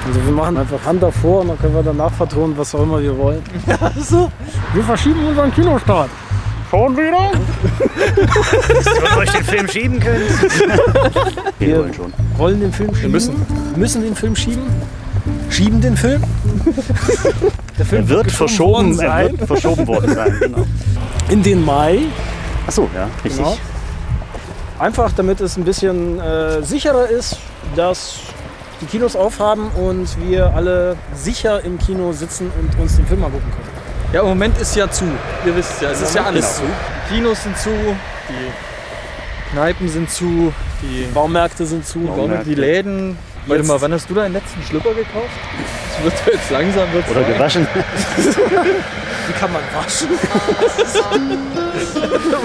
Also wir machen einfach Hand davor und dann können wir danach vertonen, was auch immer wir wollen. Ja, so. Wir verschieben unseren Kinostart. Schon wieder? Dass ihr euch den Film schieben könnt. Wir wollen schon. Wollen den Film schieben? Wir müssen den Film schieben. Schieben den Film. Der Film Er wird verschoben worden sein. Genau. In den Mai. Achso, ja, richtig. Genau. Einfach damit es ein bisschen sicherer ist, dass die Kinos aufhaben und wir alle sicher im Kino sitzen und uns den Film angucken können. Ja, im Moment ist ja zu. Ihr wisst ja, es ist ja alles zu. Die Kinos sind zu, die Kneipen sind zu, die Baumärkte sind zu. Die Läden. Warte mal, wann hast du deinen letzten Schlüpper gekauft? Das wird jetzt langsam Oder gewaschen. Wie kann man waschen?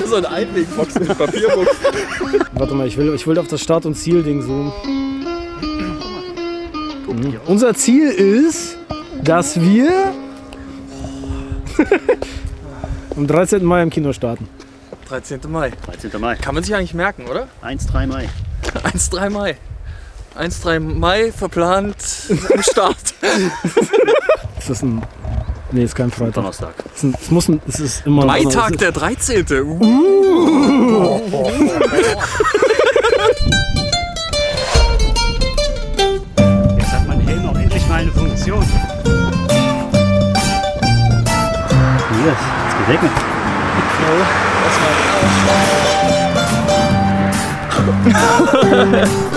so eine Einwegbox mit Papierbox. Warte mal, ich will auf das Start- und Ziel-Ding zoomen. Unser Ziel ist, dass wir am 13. Mai im Kino starten. 13. Mai. 13. Mai. Kann man sich eigentlich merken, oder? 1-3 Mai. 1-3 Mai. 1-3 Mai verplant im Start. Ist das ein... Nee, ist kein Freitag. Donnerstag. Es ist immer ein Maitag, der 13. Jetzt hat mein Helm auch endlich mal eine Funktion. Hier, es geregnet. Das war